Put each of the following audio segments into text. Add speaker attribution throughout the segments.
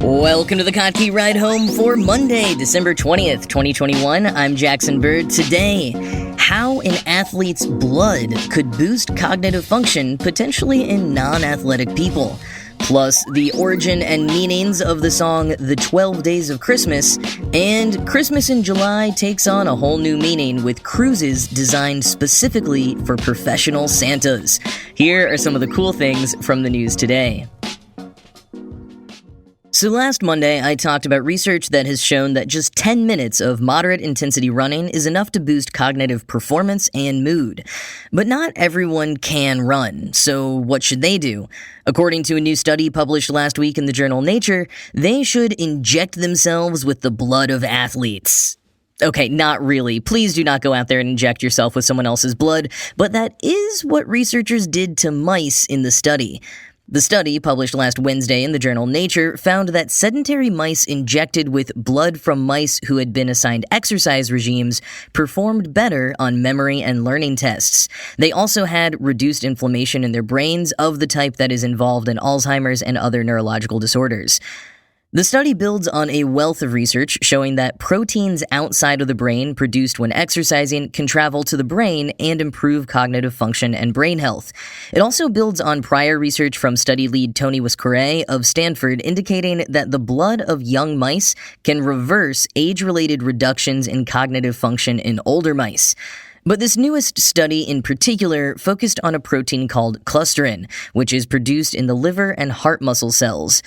Speaker 1: Welcome to the Kottke Ride Home for Monday, December 20th, 2021. I'm Jackson Bird. Today, how an athlete's blood could boost cognitive function, potentially in non-athletic people. Plus, the origin and meanings of the song The 12 Days of Christmas, and Christmas in July takes on a whole new meaning with cruises designed specifically for professional Santas. Here are some of the cool things from the news today. So last Monday, I talked about research that has shown that just 10 minutes of moderate intensity running is enough to boost cognitive performance and mood. But not everyone can run, so what should they do? According to a new study published last week in the journal Nature, they should inject themselves with the blood of athletes. Okay, not really. Please do not go out there and inject yourself with someone else's blood, but that is what researchers did to mice in the study. The study, published last Wednesday in the journal Nature, found that sedentary mice injected with blood from mice who had been assigned exercise regimes performed better on memory and learning tests. They also had reduced inflammation in their brains of the type that is involved in Alzheimer's and other neurological disorders. The study builds on a wealth of research showing that proteins outside of the brain produced when exercising can travel to the brain and improve cognitive function and brain health. It also builds on prior research from study lead Tony Wascure of Stanford indicating that the blood of young mice can reverse age-related reductions in cognitive function in older mice. But this newest study in particular focused on a protein called clusterin, which is produced in the liver and heart muscle cells.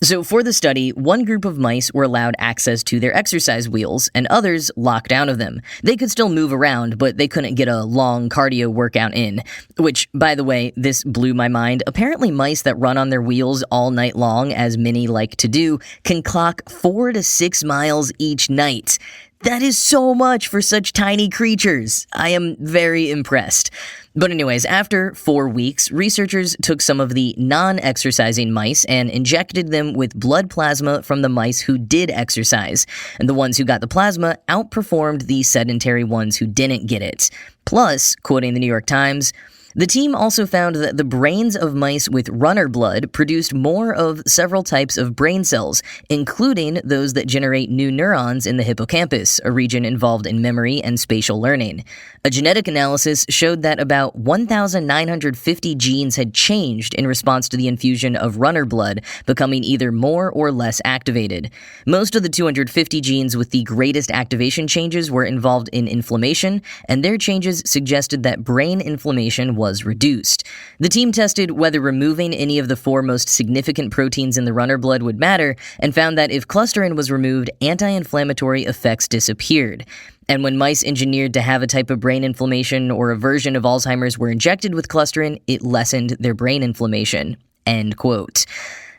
Speaker 1: So for the study, one group of mice were allowed access to their exercise wheels, and others locked out of them. They could still move around, but they couldn't get a long cardio workout in. Which, by the way, this blew my mind. Apparently mice that run on their wheels all night long, as many like to do, can clock 4 to 6 miles each night. That is so much for such tiny creatures. I am very impressed. But anyways, after 4 weeks, researchers took some of the non-exercising mice and injected them with blood plasma from the mice who did exercise. And the ones who got the plasma outperformed the sedentary ones who didn't get it. Plus, quoting the New York Times, the team also found that the brains of mice with runner blood produced more of several types of brain cells, including those that generate new neurons in the hippocampus, a region involved in memory and spatial learning. A genetic analysis showed that about 1,950 genes had changed in response to the infusion of runner blood, becoming either more or less activated. Most of the 250 genes with the greatest activation changes were involved in inflammation, and their changes suggested that brain inflammation was reduced. The team tested whether removing any of the 4 most significant proteins in the runner blood would matter, and found that if clusterin was removed, anti-inflammatory effects disappeared. And when mice engineered to have a type of brain inflammation or a version of Alzheimer's were injected with clusterin, it lessened their brain inflammation. End quote.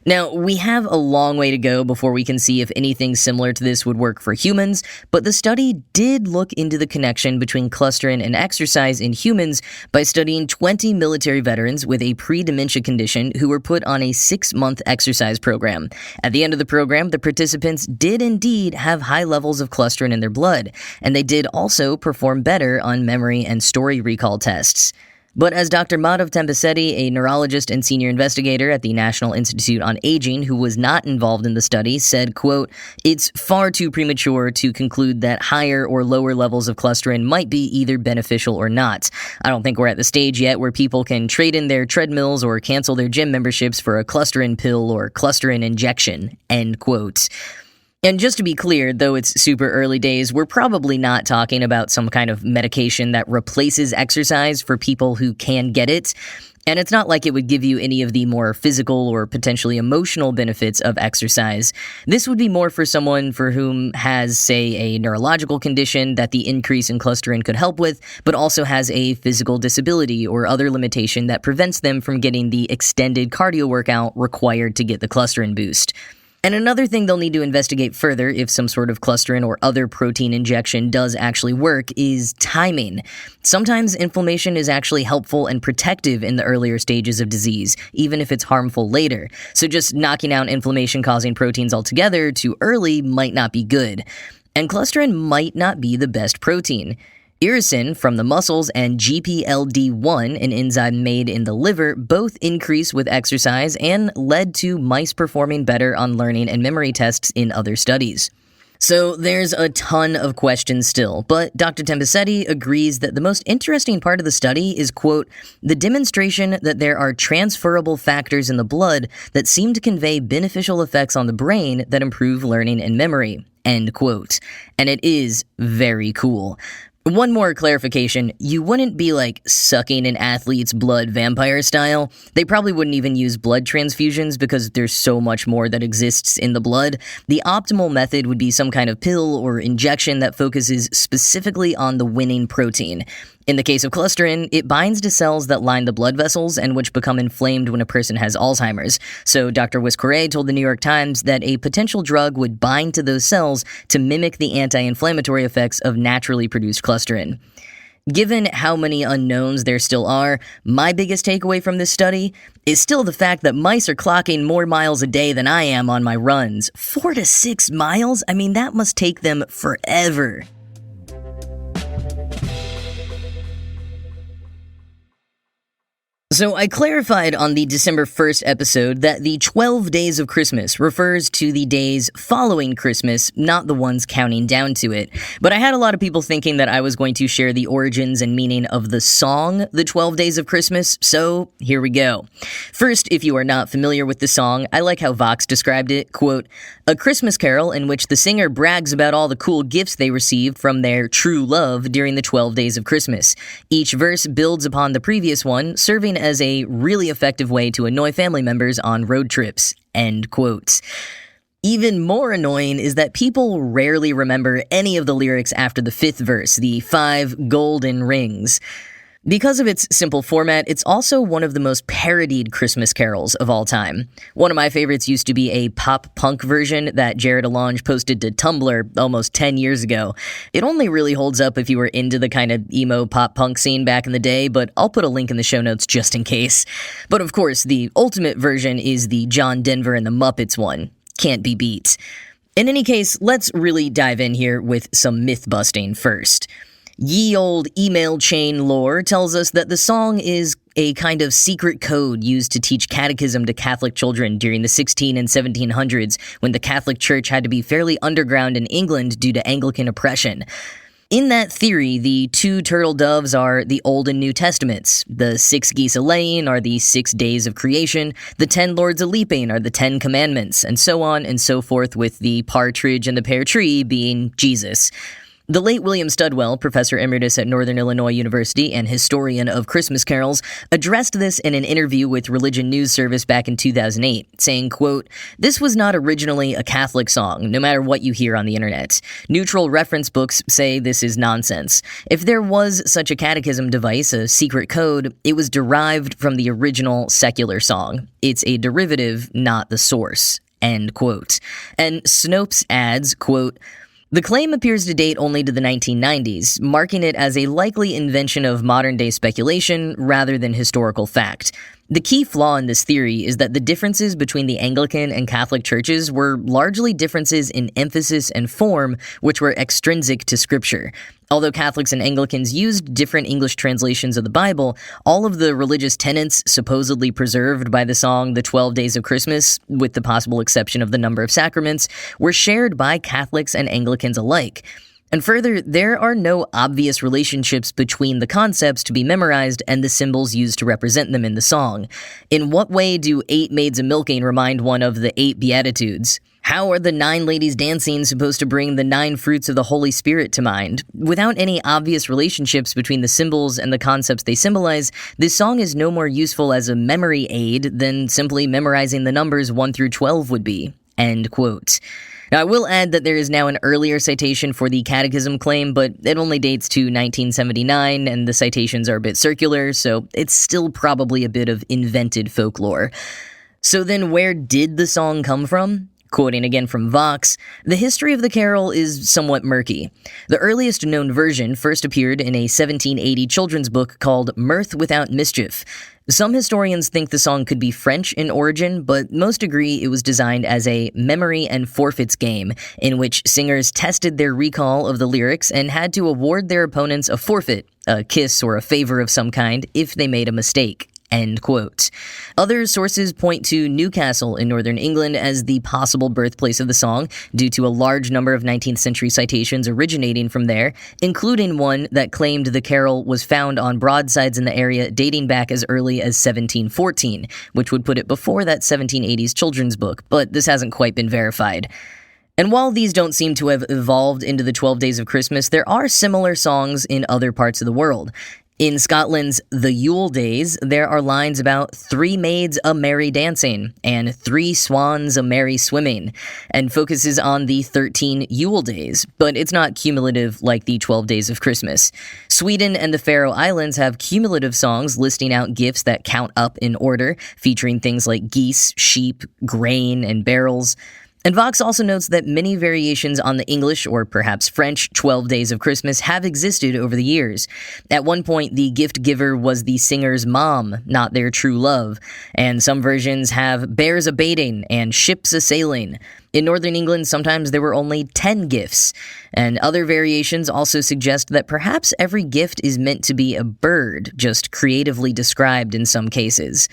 Speaker 1: Now, we have a long way to go before we can see if anything similar to this would work for humans, but the study did look into the connection between clusterin and exercise in humans by studying 20 military veterans with a pre-dementia condition who were put on a 6-month exercise program. At the end of the program, the participants did indeed have high levels of clusterin in their blood, and they did also perform better on memory and story recall tests. But as Dr. Madhav Tempisetti, a neurologist and senior investigator at the National Institute on Aging who was not involved in the study, said, quote, "It's far too premature to conclude that higher or lower levels of clusterin might be either beneficial or not. I don't think we're at the stage yet where people can trade in their treadmills or cancel their gym memberships for a clusterin pill or clusterin injection." End quote. And just to be clear, though it's super early days, we're probably not talking about some kind of medication that replaces exercise for people who can get it. And it's not like it would give you any of the more physical or potentially emotional benefits of exercise. This would be more for someone for whom has, say, a neurological condition that the increase in clusterin could help with, but also has a physical disability or other limitation that prevents them from getting the extended cardio workout required to get the clusterin boost. And another thing they'll need to investigate further if some sort of clusterin or other protein injection does actually work is timing. Sometimes inflammation is actually helpful and protective in the earlier stages of disease, even if it's harmful later. So just knocking out inflammation-causing proteins altogether too early might not be good. And clusterin might not be the best protein. Irisin from the muscles and GPLD1, an enzyme made in the liver, both increase with exercise and led to mice performing better on learning and memory tests in other studies. So there's a ton of questions still, but Dr. Tempisetti agrees that the most interesting part of the study is, quote, the demonstration that there are transferable factors in the blood that seem to convey beneficial effects on the brain that improve learning and memory, end quote. And it is very cool. One more clarification, you wouldn't be like sucking an athlete's blood vampire style. They probably wouldn't even use blood transfusions because there's so much more that exists in the blood. The optimal method would be some kind of pill or injection that focuses specifically on the winning protein. In the case of clusterin, it binds to cells that line the blood vessels and which become inflamed when a person has Alzheimer's. So Dr. Wisqueret told the New York Times that a potential drug would bind to those cells to mimic the anti-inflammatory effects of naturally produced clusterin. Given how many unknowns there still are, my biggest takeaway from this study is still the fact that mice are clocking more miles a day than I am on my runs. 4 to 6 miles? I mean, that must take them forever. So I clarified on the December 1st episode that the 12 days of Christmas refers to the days following Christmas, not the ones counting down to it. But I had a lot of people thinking that I was going to share the origins and meaning of the song, The 12 Days of Christmas, so here we go. First, if you are not familiar with the song, I like how Vox described it, quote, a Christmas carol in which the singer brags about all the cool gifts they received from their true love during the 12 days of Christmas. Each verse builds upon the previous one, serving as a really effective way to annoy family members on road trips, end quote. Even more annoying is that people rarely remember any of the lyrics after the 5th verse, the 5 golden rings. Because of its simple format, it's also one of the most parodied Christmas carols of all time. One of my favorites used to be a pop-punk version that Jared Alonge posted to Tumblr almost 10 years ago. It only really holds up if you were into the kind of emo pop-punk scene back in the day, but I'll put a link in the show notes just in case. But of course, the ultimate version is the John Denver and the Muppets one. Can't be beat. In any case, let's really dive in here with some myth-busting first. Ye old email chain lore tells us that the song is a kind of secret code used to teach catechism to Catholic children during the 16 and 1700s when the Catholic Church had to be fairly underground in England due to Anglican oppression. In that theory, the 2 turtle doves are the Old and New Testaments, the 6 geese a-laying are the 6 days of creation, the 10 lords a-leaping are the 10 commandments, and so on and so forth, with the partridge and the pear tree being Jesus. The late William Studwell, professor emeritus at Northern Illinois University and historian of Christmas carols, addressed this in an interview with Religion News Service back in 2008, saying, quote, this was not originally a Catholic song, no matter what you hear on the internet. Neutral reference books say this is nonsense. If there was such a catechism device, a secret code, it was derived from the original secular song. It's a derivative, not the source, end quote. And Snopes adds, quote, the claim appears to date only to the 1990s, marking it as a likely invention of modern-day speculation rather than historical fact. The key flaw in this theory is that the differences between the Anglican and Catholic churches were largely differences in emphasis and form, which were extrinsic to Scripture. Although Catholics and Anglicans used different English translations of the Bible, all of the religious tenets supposedly preserved by the song The 12 Days of Christmas, with the possible exception of the number of sacraments, were shared by Catholics and Anglicans alike. And further, there are no obvious relationships between the concepts to be memorized and the symbols used to represent them in the song. In what way do 8 maids a-milking remind one of the 8 Beatitudes? How are the 9 ladies dancing supposed to bring the 9 fruits of the Holy Spirit to mind? Without any obvious relationships between the symbols and the concepts they symbolize, this song is no more useful as a memory aid than simply memorizing the numbers 1 through 12 would be. End quote. Now, I will add that there is now an earlier citation for the catechism claim, but it only dates to 1979, and the citations are a bit circular, so it's still probably a bit of invented folklore. So then where did the song come from? Quoting again from Vox, the history of the carol is somewhat murky. The earliest known version first appeared in a 1780 children's book called Mirth Without Mischief. Some historians think the song could be French in origin, but most agree it was designed as a memory and forfeits game in which singers tested their recall of the lyrics and had to award their opponents a forfeit, a kiss or a favor of some kind, if they made a mistake. End quote. Other sources point to Newcastle in northern England as the possible birthplace of the song, due to a large number of 19th century citations originating from there, including one that claimed the carol was found on broadsides in the area dating back as early as 1714, which would put it before that 1780s children's book, but this hasn't quite been verified. And while these don't seem to have evolved into the 12 Days of Christmas, there are similar songs in other parts of the world. In Scotland's The Yule Days, there are lines about 3 maids a-merry dancing and 3 swans a-merry swimming, and focuses on the 13 Yule Days, but it's not cumulative like the 12 Days of Christmas. Sweden and the Faroe Islands have cumulative songs listing out gifts that count up in order, featuring things like geese, sheep, grain, and barrels. And Vox also notes that many variations on the English, or perhaps French, 12 Days of Christmas have existed over the years. At one point, the gift giver was the singer's mom, not their true love, and some versions have bears a-baiting and ships a-sailing. In northern England, sometimes there were only 10 gifts, and other variations also suggest that perhaps every gift is meant to be a bird, just creatively described in some cases.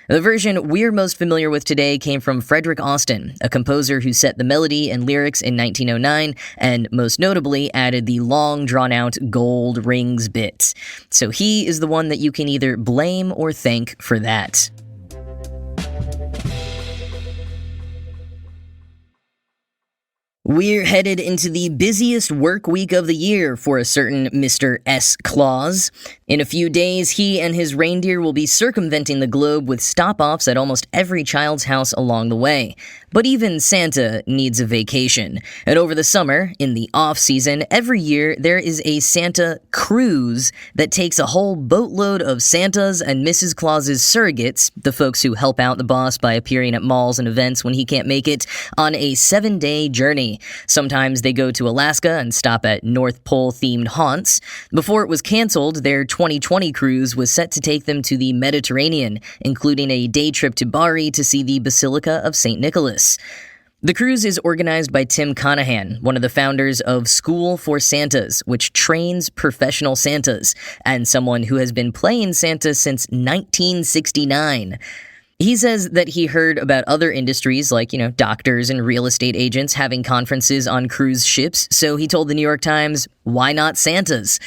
Speaker 1: The version we're most familiar with today came from Frederick Austin, a composer who set the melody and lyrics in 1909, and most notably added the long, drawn-out gold rings bit. So he is the one that you can either blame or thank for that. We're headed into the busiest work week of the year for a certain Mr. S. Claus. In a few days, he and his reindeer will be circumventing the globe with stop-offs at almost every child's house along the way. But even Santa needs a vacation. And over the summer, in the off-season, every year there is a Santa cruise that takes a whole boatload of Santas and Mrs. Claus's surrogates, the folks who help out the boss by appearing at malls and events when he can't make it, on a 7-day journey. Sometimes they go to Alaska and stop at North Pole-themed haunts. Before it was canceled, their 2020 cruise was set to take them to the Mediterranean, including a day trip to Bari to see the Basilica of St. Nicholas. The cruise is organized by Tim Conahan, one of the founders of School for Santas, which trains professional Santas, and someone who has been playing Santa since 1969. He says that he heard about other industries like, doctors and real estate agents having conferences on cruise ships, so he told the New York Times, "Why not Santas?"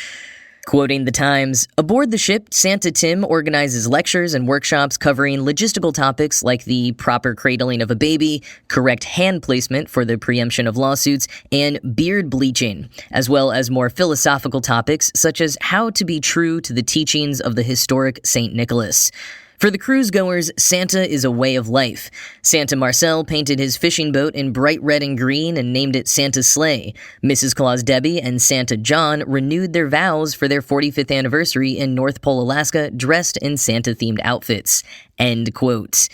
Speaker 1: Quoting the Times, "Aboard the ship, Santa Tim organizes lectures and workshops covering logistical topics like the proper cradling of a baby, correct hand placement for the preemption of lawsuits, and beard bleaching, as well as more philosophical topics such as how to be true to the teachings of the historic St. Nicholas. For the cruise-goers, Santa is a way of life. Santa Marcel painted his fishing boat in bright red and green and named it Santa's Sleigh. Mrs. Claus Debbie and Santa John renewed their vows for their 45th anniversary in North Pole, Alaska, dressed in Santa-themed outfits." End quote.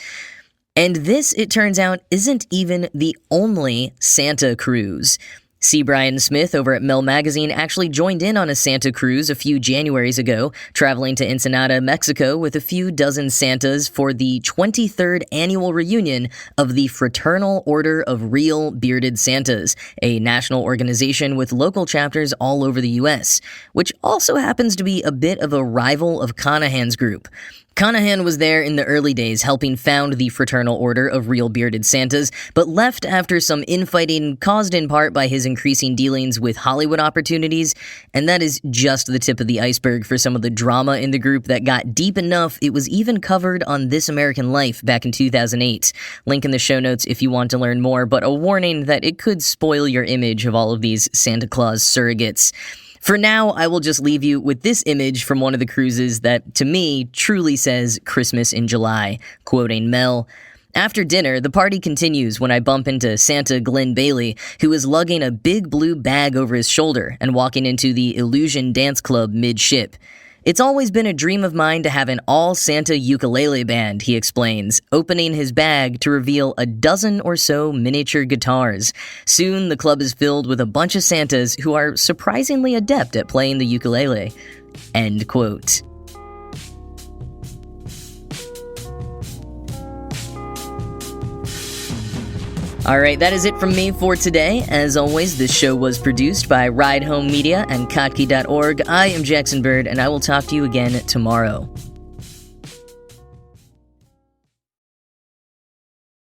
Speaker 1: And this, it turns out, isn't even the only Santa cruise. C. Brian Smith over at Mel Magazine actually joined in on a Santa cruise a few Januaries ago, traveling to Ensenada, Mexico with a few dozen Santas for the 23rd annual reunion of the Fraternal Order of Real Bearded Santas, a national organization with local chapters all over the U.S., which also happens to be a bit of a rival of Conahan's group. Conahan was there in the early days helping found the Fraternal Order of Real Bearded Santas, but left after some infighting caused in part by his increasing dealings with Hollywood opportunities, and that is just the tip of the iceberg for some of the drama in the group that got deep enough it was even covered on This American Life back in 2008. Link in the show notes if you want to learn more, but a warning that it could spoil your image of all of these Santa Claus surrogates. For now, I will just leave you with this image from one of the cruises that, to me, truly says Christmas in July. Quoting Mel, "After dinner, the party continues when I bump into Santa Glenn Bailey, who is lugging a big blue bag over his shoulder and walking into the Illusion Dance Club mid-ship. It's always been a dream of mine to have an all-Santa ukulele band," he explains, opening his bag to reveal a dozen or so miniature guitars. Soon, the club is filled with a bunch of Santas who are surprisingly adept at playing the ukulele. End quote. Alright, that is it from me for today. As always, this show was produced by Ride Home Media and Kottke.org. I am Jackson Bird, and I will talk to you again tomorrow.